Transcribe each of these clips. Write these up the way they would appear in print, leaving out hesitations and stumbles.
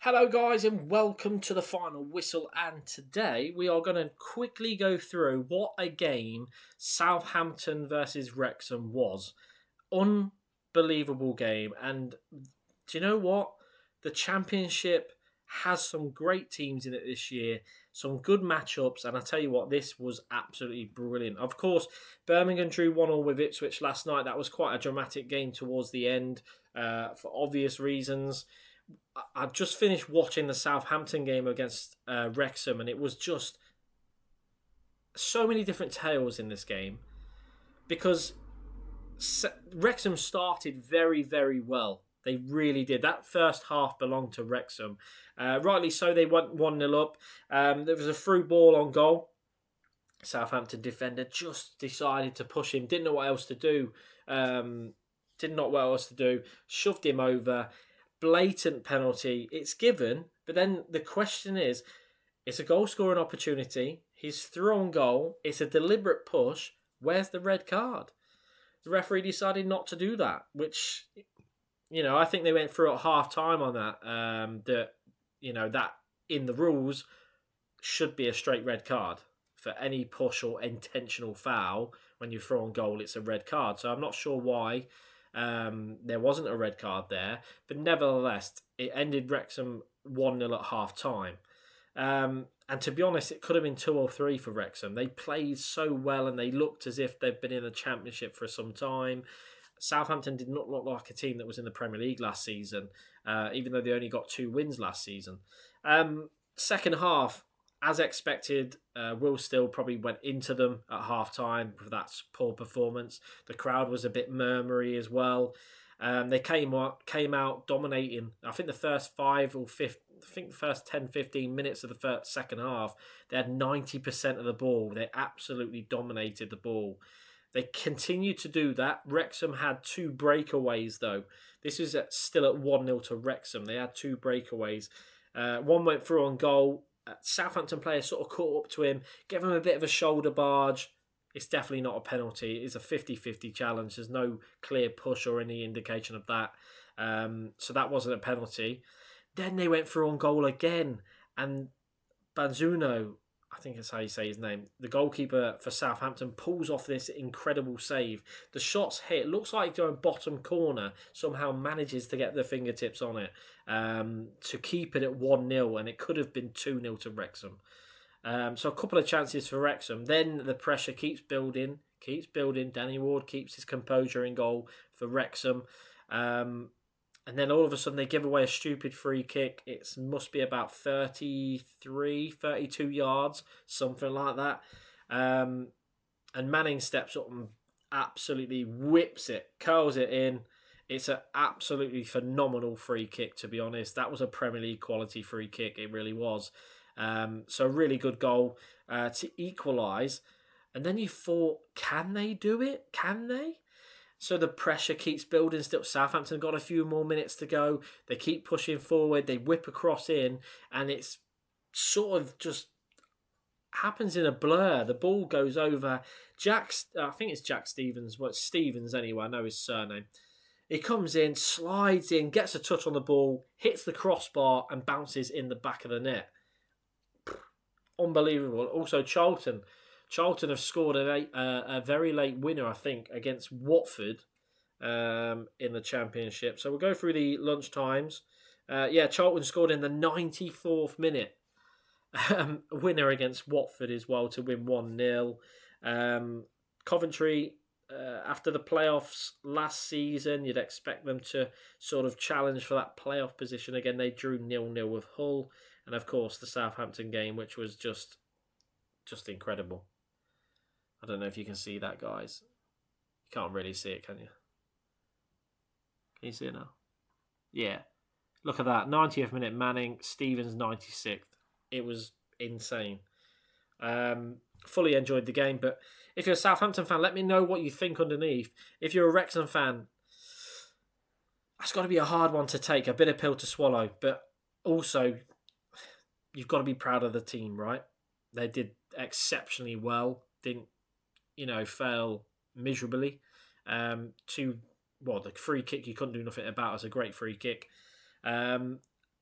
Hello, guys, and welcome to the final whistle. And today we are going to quickly go through what a game Southampton versus Wrexham was. Unbelievable game. And do you know what? The Championship has some great teams in it this year, some good matchups. And I tell you what, this was absolutely brilliant. Of course, Birmingham drew 1-1 with Ipswich last night. That was quite a dramatic game towards the end for obvious reasons. I've just finished watching the Southampton game against Wrexham, and it was just so many different tales in this game because Wrexham started very, very well. They really did. That first half belonged to Wrexham. Rightly so, they went 1-0 up. There was a through ball on goal. Southampton defender just decided to push him. Didn't know what else to do. Didn't know what else to do. Shoved him over. Blatant penalty. It's given, but then the question is, it's a goal scoring opportunity. He's through on goal. It's a deliberate push. Where's the red card? The referee decided not to do that, which, I think they went through at half time on that. That in the rules should be a straight red card for any push or intentional foul. When you throw on goal, it's a red card. So I'm not sure why there wasn't a red card there, but nevertheless, it ended Wrexham 1-0 at half time. And to be honest, it could have been 2 or 3 for Wrexham. They played so well and they looked as if they've been in the Championship for some time. Southampton did not look like a team that was in the Premier League last season, even though they only got 2 wins last season. Second half, as expected, Will Still probably went into them at half-time for that poor performance. The crowd was a bit murmury as well. They came out dominating. I think the first 10, 15 minutes of the second half, they had 90% of the ball. They absolutely dominated the ball. They continued to do that. Wrexham had 2 breakaways, though. This is still at 1-0 to Wrexham. They had 2 breakaways. One went through on goal. Southampton player sort of caught up to him, gave him a bit of a shoulder barge. It's definitely not a penalty. It's a 50-50 challenge. There's no clear push or any indication of that. So that wasn't a penalty. Then they went through on goal again. And Banzuno, I think that's how you say his name, the goalkeeper for Southampton, pulls off this incredible save. The shot's hit. Looks like going bottom corner. Somehow manages to get the fingertips on it to keep it at 1-0. And it could have been 2-0 to Wrexham. So a couple of chances for Wrexham. Then the pressure keeps building. Danny Ward keeps his composure in goal for Wrexham. And then all of a sudden they give away a stupid free kick. It must be about 33, 32 yards, something like that. And Manning steps up and absolutely whips it, curls it in. It's an absolutely phenomenal free kick, to be honest. That was a Premier League quality free kick. It really was. So really good goal to equalise. And then you thought, can they do it? Can they? So the pressure keeps building still. Southampton got a few more minutes to go. They keep pushing forward. They whip across in. And it's sort of just happens in a blur. The ball goes over. I think it's Jack Stevens. Well, it's Stevens anyway. I know his surname. He comes in, slides in, gets a touch on the ball, hits the crossbar and bounces in the back of the net. Unbelievable. Also, Charlton have scored a very late winner, I think, against Watford in the Championship. So we'll go through the lunch times. Charlton scored in the 94th minute. Winner against Watford as well to win 1-0. Coventry, after the playoffs last season, you'd expect them to sort of challenge for that playoff position again. They drew 0-0 with Hull. And of course, the Southampton game, which was just incredible. I don't know if you can see that, guys. You can't really see it, can you? Can you see it now? Yeah. Look at that. 90th minute Manning, Stevens 96th. It was insane. Fully enjoyed the game, but if you're a Southampton fan, let me know what you think underneath. If you're a Wrexham fan, that's got to be a hard one to take, a bitter pill to swallow, but also you've got to be proud of the team, right? They did exceptionally well. Didn't, fail miserably. The free kick you couldn't do nothing about. It was a great free kick.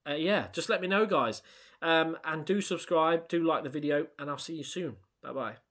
yeah, just let me know, guys. And do subscribe, do like the video, and I'll see you soon. Bye-bye.